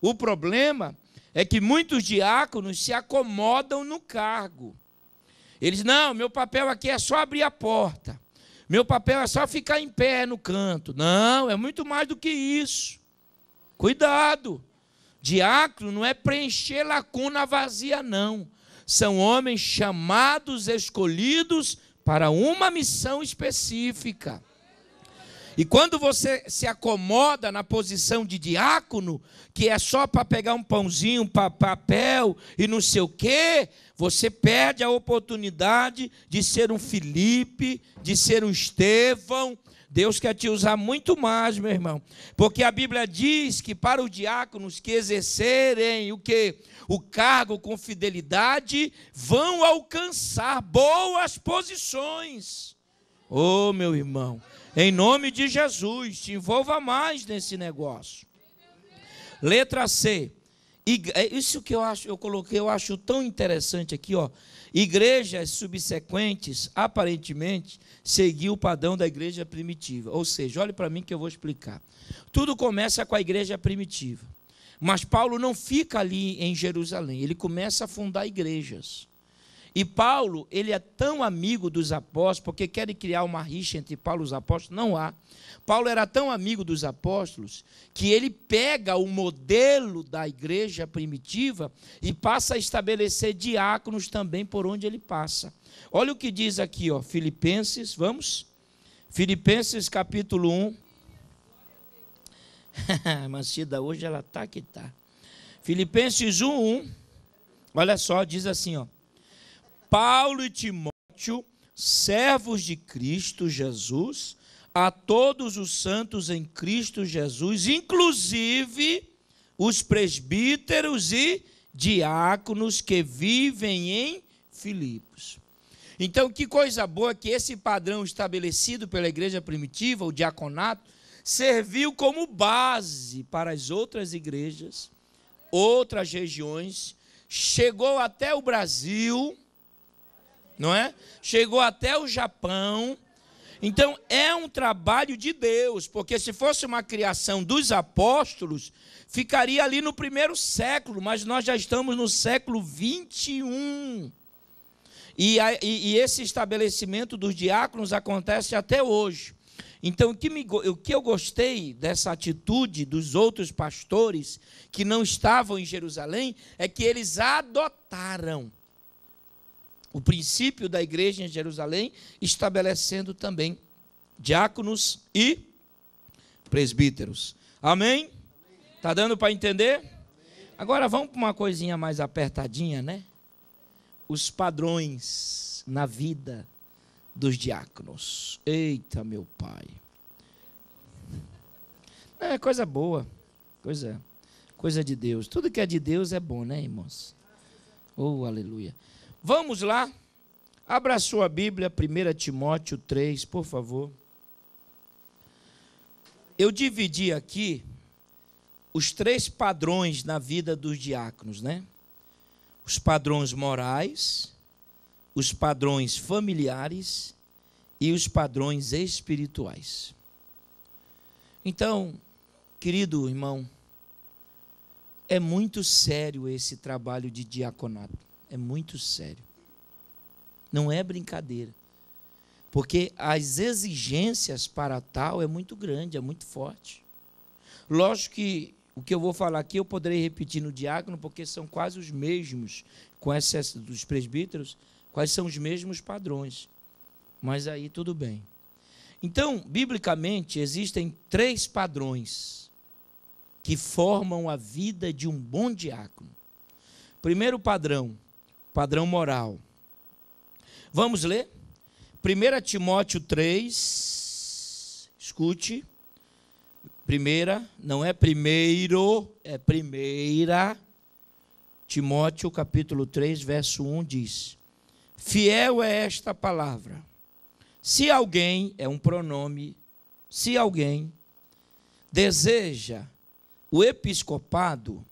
O problema é que muitos diáconos se acomodam no cargo. Eles, não, meu papel aqui é só abrir a porta. Meu papel é só ficar em pé no canto. Não, é muito mais do que isso. Cuidado. Diácono não é preencher lacuna vazia, não. São homens chamados, escolhidos para uma missão específica. E quando você se acomoda na posição de diácono, que é só para pegar um pãozinho, um papel e não sei o quê, você perde a oportunidade de ser um Filipe, de ser um Estevão. Deus quer te usar muito mais, meu irmão. Porque a Bíblia diz que para os diáconos que exercerem o quê? O cargo com fidelidade, vão alcançar boas posições. Oh, meu irmão, em nome de Jesus, te envolva mais nesse negócio. Letra C. Isso que eu coloquei, eu acho tão interessante aqui, ó. Igrejas subsequentes, aparentemente, seguiu o padrão da igreja primitiva. Ou seja, olhe para mim que eu vou explicar. Tudo começa com a igreja primitiva. Mas Paulo não fica ali em Jerusalém, ele começa a fundar igrejas. E Paulo, ele é tão amigo dos apóstolos, porque querem criar uma rixa entre Paulo e os apóstolos, não há. Paulo era tão amigo dos apóstolos, que ele pega o modelo da igreja primitiva e passa a estabelecer diáconos também por onde ele passa. Olha o que diz aqui, ó, Filipenses, vamos? Filipenses capítulo 1. A Mancida hoje ela está que está. Filipenses 1, olha só, diz assim, ó. Paulo e Timóteo, servos de Cristo Jesus, a todos os santos em Cristo Jesus, inclusive os presbíteros e diáconos que vivem em Filipos. Então, que coisa boa que esse padrão estabelecido pela igreja primitiva, o diaconato, serviu como base para as outras igrejas, outras regiões, chegou até o Brasil, não é? Chegou até o Japão. Então, é um trabalho de Deus, porque se fosse uma criação dos apóstolos, ficaria ali no primeiro século, mas nós já estamos no século 21. E esse estabelecimento dos diáconos acontece até hoje. Então, o que eu gostei dessa atitude dos outros pastores que não estavam em Jerusalém, é que eles adotaram o princípio da igreja em Jerusalém, estabelecendo também diáconos e presbíteros. Amém? Está dando para entender? Agora vamos para uma coisinha mais apertadinha, né? Os padrões na vida dos diáconos. Eita, meu pai. É coisa boa, coisa de Deus. Tudo que é de Deus é bom, né, irmãos? Oh, aleluia. Vamos lá, abra a sua Bíblia, 1 Timóteo 3, por favor. Eu dividi aqui os 3 padrões na vida dos diáconos, né? Os padrões morais, os padrões familiares e os padrões espirituais. Então, querido irmão, é muito sério esse trabalho de diaconato. É muito sério. Não é brincadeira. Porque as exigências para tal é muito grande, é muito forte. Lógico que o que eu vou falar aqui eu poderei repetir no diácono, porque são quase os mesmos, com excesso dos presbíteros, quais são os mesmos padrões. Mas aí tudo bem. Então, biblicamente, existem 3 padrões que formam a vida de um bom diácono. Primeiro padrão moral. Vamos ler? 1 Timóteo 3, escute. Primeira, não é primeiro, é primeira. Timóteo capítulo 3, verso 1 diz: fiel é esta palavra. Se alguém, é um pronome, se alguém deseja o episcopado,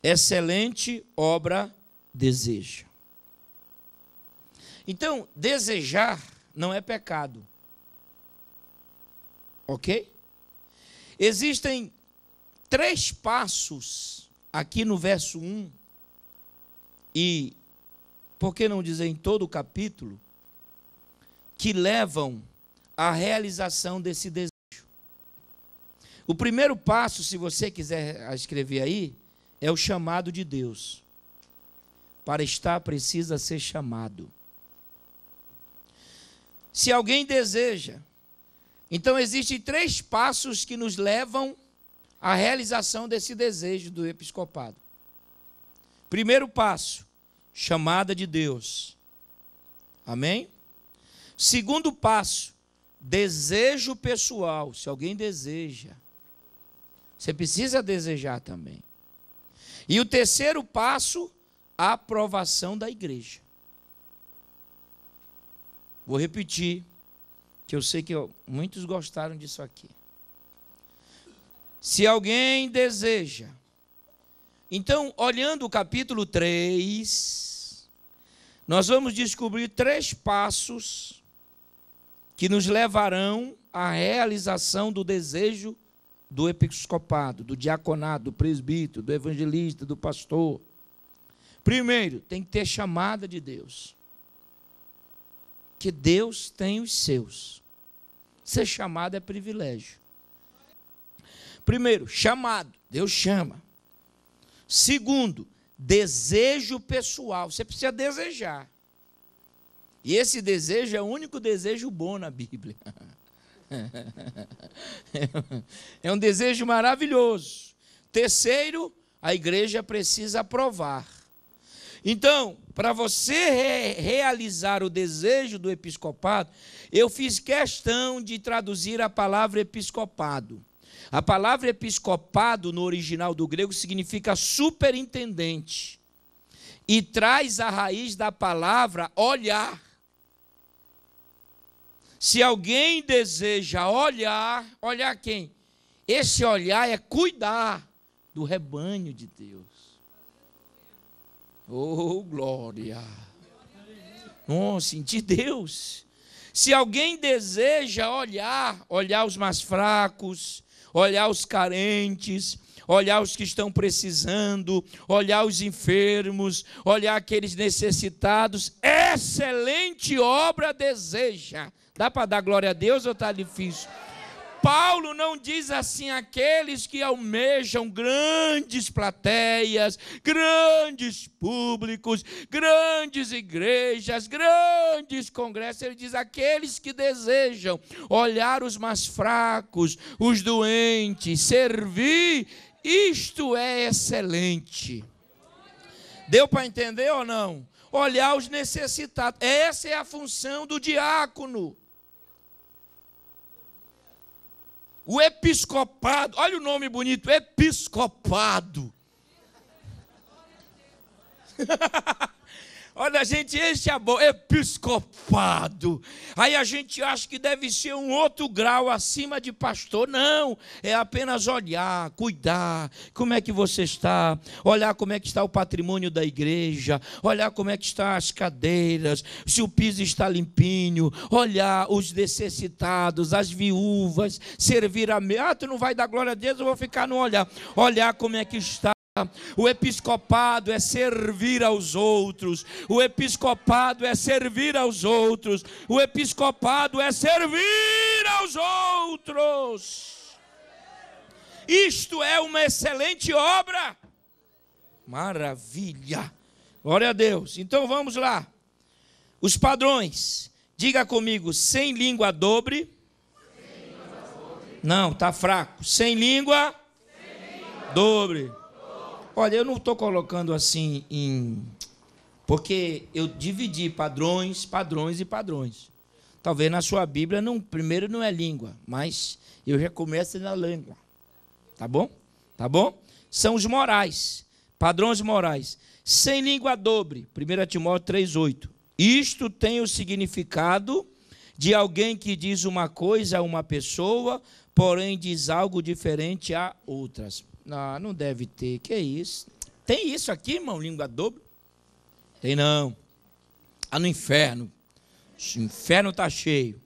excelente obra deseja. Então, desejar não é pecado. Ok? Existem 3 passos aqui no verso 1, e por que não dizer em todo o capítulo, que levam à realização desse desejo. O primeiro passo, se você quiser escrever aí, é o chamado de Deus. Para estar, precisa ser chamado. Se alguém deseja, então existem 3 passos que nos levam à realização desse desejo do episcopado. Primeiro passo, chamada de Deus. Amém? Segundo passo, desejo pessoal. Se alguém deseja, você precisa desejar também. E o terceiro passo, a aprovação da igreja. Vou repetir, que eu sei que muitos gostaram disso aqui. Se alguém deseja. Então, olhando o capítulo 3, nós vamos descobrir 3 passos que nos levarão à realização do desejo do episcopado, do diaconado, do presbítero, do evangelista, do pastor. Primeiro, tem que ter chamada de Deus. Que Deus tem os seus. Ser chamado é privilégio. Primeiro, chamado. Deus chama. Segundo, desejo pessoal. Você precisa desejar. E esse desejo é o único desejo bom na Bíblia. É um desejo maravilhoso. Terceiro, a igreja precisa aprovar. Então, para você realizar o desejo do episcopado, eu fiz questão de traduzir a palavra episcopado. A palavra episcopado, no original do grego, significa superintendente. E traz a raiz da palavra olhar. Se alguém deseja olhar, olhar quem? Esse olhar é cuidar do rebanho de Deus. Oh, glória! Nossa, de Deus. Se alguém deseja olhar os mais fracos, olhar os carentes, olhar os que estão precisando, olhar os enfermos, olhar aqueles necessitados, excelente obra deseja. Dá para dar glória a Deus ou está difícil? Paulo não diz assim, aqueles que almejam grandes plateias, grandes públicos, grandes igrejas, grandes congressos. Ele diz aqueles que desejam olhar os mais fracos, os doentes, servir, isto é excelente. Deu para entender ou não? Olhar os necessitados. Essa é a função do diácono. O episcopado, olha o nome bonito, episcopado. Olha, a gente enche a boca, episcopado. Aí a gente acha que deve ser um outro grau acima de pastor. Não, é apenas olhar, cuidar. Como é que você está? Olhar como é que está o patrimônio da igreja. Olhar como é que estão as cadeiras. Se o piso está limpinho. Olhar os necessitados, as viúvas. Servir a mesa. Tu não vai dar glória a Deus, eu vou ficar no olhar. Olhar como é que está. O episcopado é servir aos outros. O episcopado é servir aos outros. O episcopado é servir aos outros. Isto é uma excelente obra. Maravilha. Glória a Deus. Então vamos lá. Os padrões. Diga comigo, sem língua dobre. Não, está fraco. Sem língua dobre. Olha, eu não estou colocando assim porque eu dividi padrões, padrões e padrões. Talvez na sua Bíblia, primeiro não é língua, mas eu já começo na língua. Tá bom? Tá bom? São os morais, padrões morais. Sem língua dobre, 1 Timóteo 3,8. Isto tem o significado de alguém que diz uma coisa a uma pessoa, porém diz algo diferente a outras. Não deve ter. Que é isso? Tem isso aqui, irmão? Língua dobre? Tem não. No inferno. O inferno está cheio.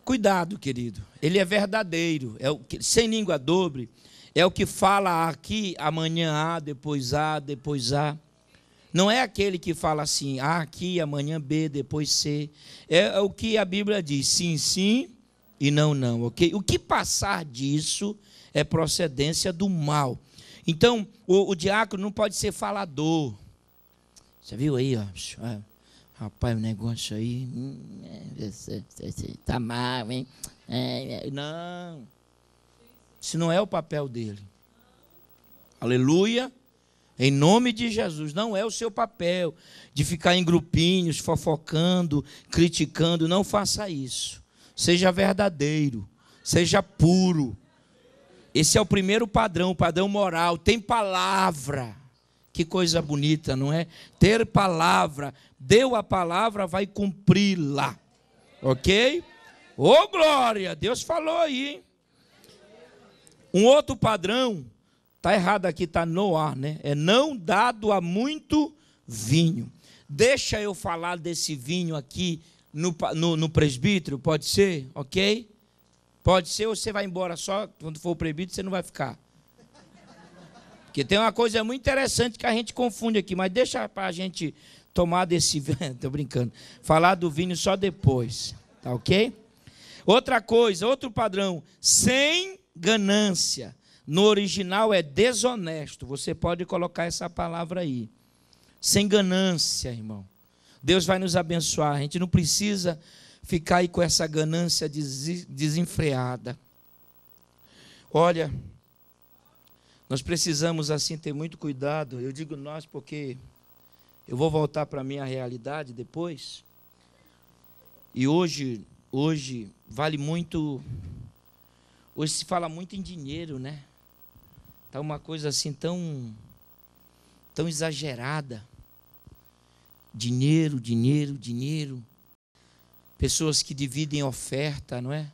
Cuidado, querido. Ele é verdadeiro. Sem língua dobre É o que fala aqui, amanhã A, depois A, depois A. Não é aquele que fala assim, A aqui, amanhã B, depois C. É o que a Bíblia diz, sim, sim e não, não, ok? O que passar disso é procedência do mal. Então, o diácono não pode ser falador. Você viu aí, ó? Rapaz, o negócio aí está mal, hein? Não. Isso não é o papel dele. Aleluia. Em nome de Jesus. Não é o seu papel de ficar em grupinhos, fofocando, criticando. Não faça isso. Seja verdadeiro. Seja puro. Esse é o primeiro padrão, o padrão moral. Tem palavra. Que coisa bonita, não é? Ter palavra. Deu a palavra, vai cumpri-la. Ok? Ô, glória! Deus falou aí, hein? Um outro padrão, está errado aqui, está no ar, né? É não dado a muito vinho. Deixa eu falar desse vinho aqui no presbítero, pode ser? Ok? Pode ser, ou você vai embora só, quando for o presbítero você não vai ficar. Porque tem uma coisa muito interessante que a gente confunde aqui, mas deixa para a gente tomar desse vinho, estou brincando, falar do vinho só depois, tá ok? Outra coisa, outro padrão, sem ganância. No original é desonesto. Você pode colocar essa palavra aí. Sem ganância, irmão. Deus vai nos abençoar. A gente não precisa ficar aí com essa ganância desenfreada. Olha, nós precisamos assim ter muito cuidado. Eu digo nós porque eu vou voltar para a minha realidade depois. E hoje vale muito. Hoje se fala muito em dinheiro, né? Está uma coisa assim tão exagerada. Dinheiro, dinheiro, dinheiro. Pessoas que dividem oferta, não é?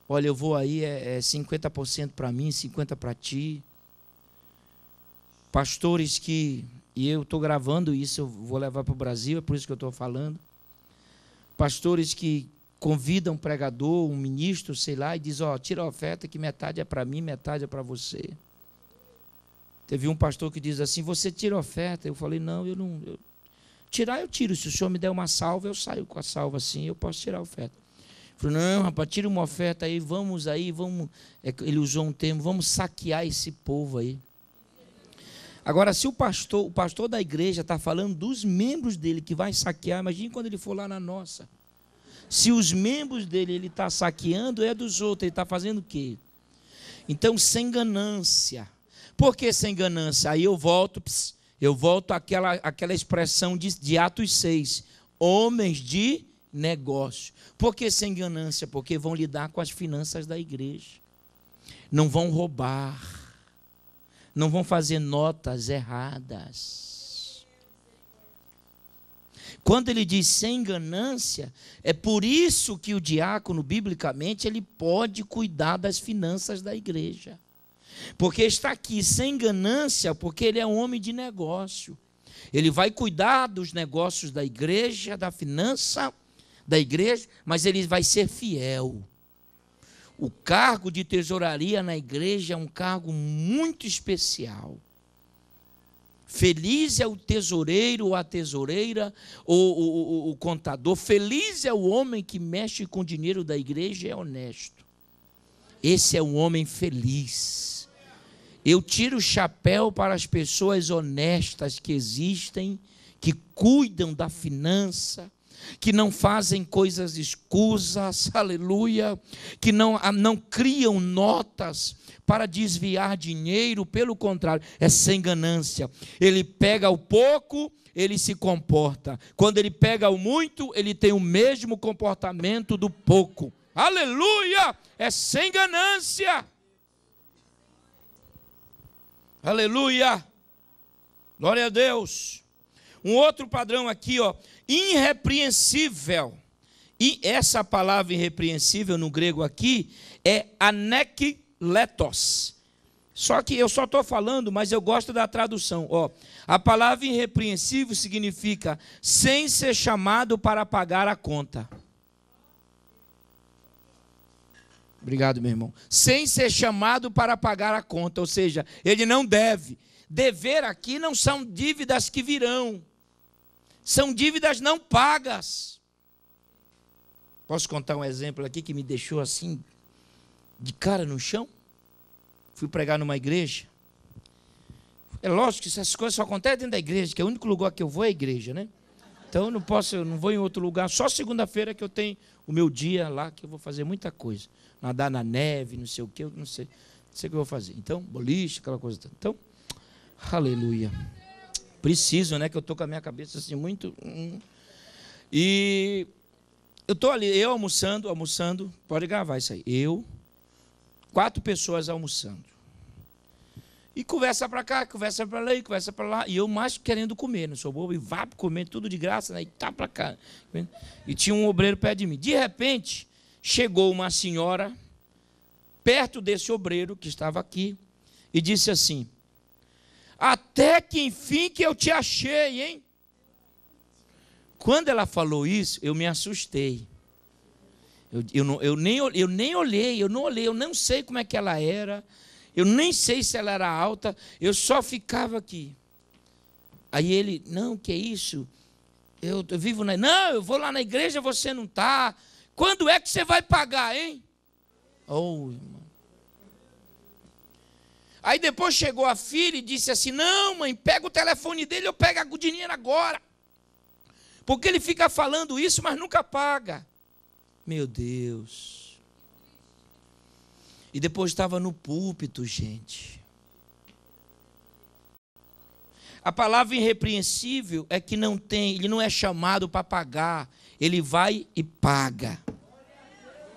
Olha, eu vou aí, é 50% para mim, 50% para ti. Pastores que, e eu estou gravando isso, eu vou levar para o Brasil, é por isso que eu estou falando. Pastores que convidam um pregador, um ministro, sei lá, e diz, ó, tira a oferta que metade é para mim, metade é para você. Teve um pastor que diz assim, você tira a oferta? Eu falei, não, eu não... Tirar eu tiro, se o senhor me der uma salva, eu saio com a salva assim, eu posso tirar a oferta. Eu falei, não, rapaz, tira uma oferta aí, vamos, ele usou um termo, vamos saquear esse povo aí. Agora, se o pastor da igreja está falando dos membros dele que vai saquear, imagine quando ele for lá na nossa. Se os membros dele ele está saqueando, é dos outros, ele está fazendo o quê? Então, sem ganância. Por que sem ganância? Aí eu volto àquela expressão de Atos 6, homens de negócio. Por que sem ganância? Porque vão lidar com as finanças da igreja. Não vão roubar. Não vão fazer notas erradas. Quando ele diz sem ganância, é por isso que o diácono, biblicamente, ele pode cuidar das finanças da igreja. Porque está aqui sem ganância, porque ele é um homem de negócio. Ele vai cuidar dos negócios da igreja, da finança da igreja, mas ele vai ser fiel. O cargo de tesouraria na igreja é um cargo muito especial. Feliz é o tesoureiro ou a tesoureira, ou o contador. Feliz é o homem que mexe com o dinheiro da igreja e é honesto. Esse é um homem feliz. Eu tiro o chapéu para as pessoas honestas que existem, que cuidam da finança, que não fazem coisas escusas, aleluia, que não criam notas para desviar dinheiro, pelo contrário, é sem ganância. Ele pega o pouco, ele se comporta. Quando ele pega o muito, ele tem o mesmo comportamento do pouco. Aleluia! É sem ganância. Aleluia! Glória a Deus. Um outro padrão aqui, ó, irrepreensível. E essa palavra irrepreensível no grego aqui é anekletos. Só que eu só estou falando, mas eu gosto da tradução. Ó, a palavra irrepreensível significa sem ser chamado para pagar a conta. Obrigado, meu irmão. Sem ser chamado para pagar a conta, ou seja, ele não deve. Dever aqui não são dívidas que virão, são dívidas não pagas. Posso contar um exemplo aqui que me deixou assim, de cara no chão? Fui pregar numa igreja. É lógico que essas coisas só acontecem dentro da igreja, que é o único lugar que eu vou é a igreja, né? Então eu não vou em outro lugar, só segunda-feira que eu tenho o meu dia lá, que eu vou fazer muita coisa. Nadar na neve, não sei o que, eu não sei o que eu vou fazer. Então, boliche, aquela coisa toda. Então, aleluia. Preciso, né, que eu estou com a minha cabeça assim muito... E eu estou ali, eu almoçando, pode gravar isso aí. 4 pessoas almoçando. E conversa para cá, conversa para lá, conversa para lá. E eu mais querendo comer, não sou bobo, e vá comer tudo de graça, né? E tá para cá. E tinha um obreiro perto de mim. De repente, chegou uma senhora perto desse obreiro que estava aqui e disse assim: até que enfim que eu te achei, hein? Quando ela falou isso, eu me assustei. Eu nem olhei, eu não sei como é que ela era. Eu nem sei se ela era alta, eu só ficava aqui. Aí ele, não, que é isso? Eu vivo na... Não, eu vou lá na igreja, você não está. Quando é que você vai pagar, hein? Oh, irmão. Aí depois chegou a filha e disse assim, não, mãe, pega o telefone dele, eu pego o dinheiro agora. Porque ele fica falando isso, mas nunca paga. Meu Deus. E depois estava no púlpito, gente. A palavra irrepreensível é que ele não é chamado para pagar, ele vai e paga.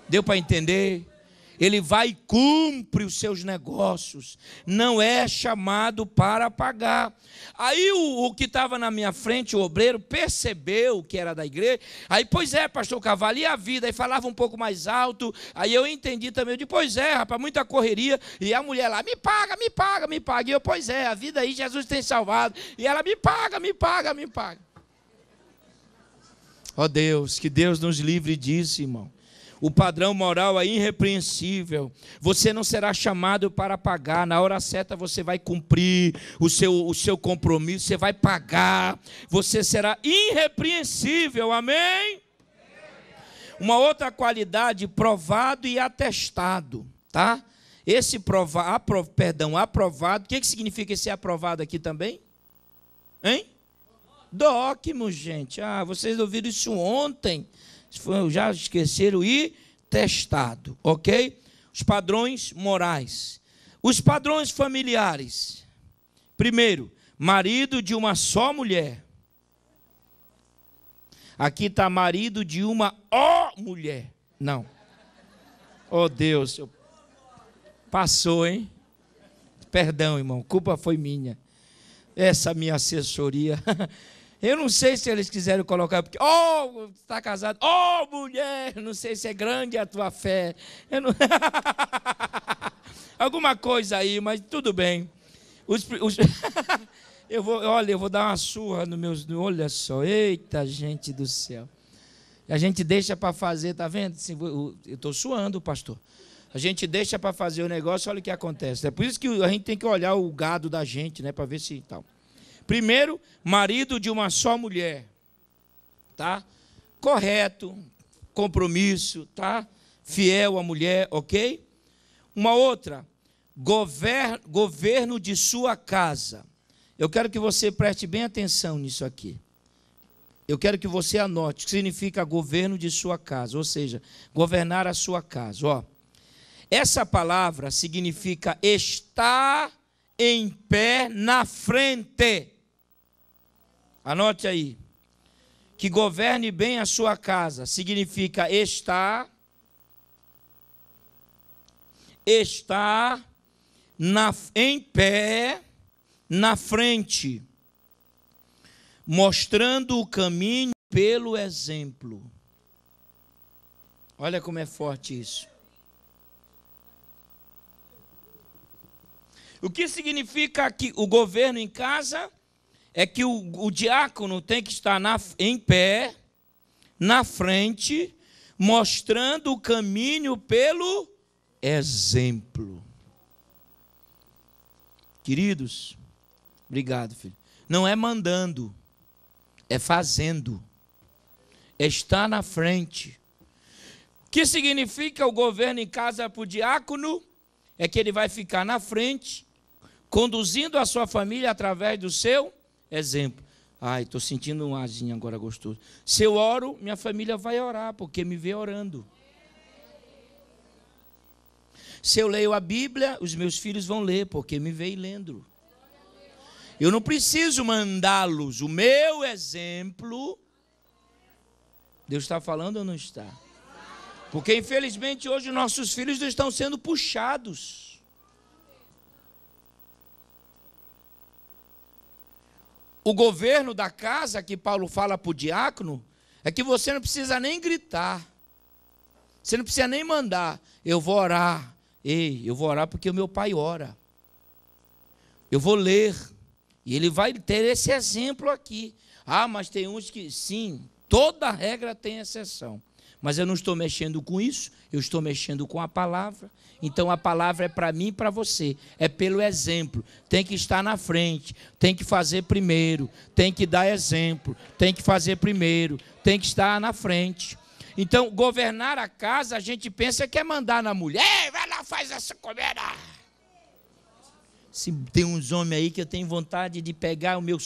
Deu para entender? Ele vai e cumpre os seus negócios, não é chamado para pagar. Aí o que estava na minha frente, o obreiro, percebeu que era da igreja. Aí, pois é, pastor Carvalho, e a vida? Aí falava um pouco mais alto, aí eu entendi também. Eu disse, pois é, rapaz, muita correria. E a mulher lá, me paga, me paga, me paga. E eu, pois é, a vida aí Jesus tem salvado. E ela, me paga, me paga, me paga. Ó Deus, que Deus nos livre disso, irmão. O padrão moral é irrepreensível. Você não será chamado para pagar. Na hora certa você vai cumprir o seu compromisso. Você vai pagar. Você será irrepreensível. Amém? Uma outra qualidade, provado e atestado. Tá? Esse aprovado. O que significa esse aprovado aqui também? Hein? Dóquimo, gente. Vocês ouviram isso ontem. Já esqueceram e testado, ok? Os padrões morais. Os padrões familiares. Primeiro, marido de uma só mulher. Aqui está marido de uma mulher. Não. Oh Deus. Passou, hein? Perdão, irmão. Culpa foi minha. Essa minha assessoria... Eu não sei se eles quiseram colocar, porque, está casado, mulher, não sei se é grande a tua fé. Alguma coisa aí, mas tudo bem. Eu vou dar uma surra nos meus, olha só, eita gente do céu. A gente deixa para fazer, tá vendo? Eu estou suando, pastor. A gente deixa para fazer o negócio, olha o que acontece. É por isso que a gente tem que olhar o gado da gente, né, para ver se tal. Primeiro, marido de uma só mulher, tá? Correto, compromisso, tá? Fiel à mulher, ok? Uma outra, governo de sua casa. Eu quero que você preste bem atenção nisso aqui. Eu quero que você anote o que significa governo de sua casa, ou seja, governar a sua casa. Ó, essa palavra significa estar em pé na frente. Anote aí. Que governe bem a sua casa significa estar em pé na frente, mostrando o caminho pelo exemplo. Olha como é forte isso. O que significa que o governo em casa é que o diácono tem que estar em pé, na frente, mostrando o caminho pelo exemplo. Queridos, obrigado, filho. Não é mandando, é fazendo. É estar na frente. O que significa o governo em casa para o diácono? É que ele vai ficar na frente, conduzindo a sua família através do seu exemplo. Ai, estou sentindo um arzinho agora gostoso. Se eu oro, minha família vai orar, porque me vê orando. Se eu leio a Bíblia, os meus filhos vão ler, porque me veem lendo. Eu não preciso mandá-los. O meu exemplo, Deus está falando ou não está? Porque, infelizmente, hoje nossos filhos estão sendo puxados. O governo da casa, que Paulo fala para o diácono, é que você não precisa nem gritar. Você não precisa nem mandar. Eu vou orar. Ei, eu vou orar porque o meu pai ora. Eu vou ler. E ele vai ter esse exemplo aqui. Ah, mas tem uns que, sim, toda regra tem exceção. Mas eu não estou mexendo com isso, eu estou mexendo com a palavra. Então a palavra é para mim e para você. É pelo exemplo. Tem que estar na frente, tem que fazer primeiro, tem que dar exemplo, tem que fazer primeiro, tem que estar na frente. Então, governar a casa, a gente pensa que é mandar na mulher. Vai lá, faz essa comida. Se tem uns homens aí que eu tenho vontade de pegar o meu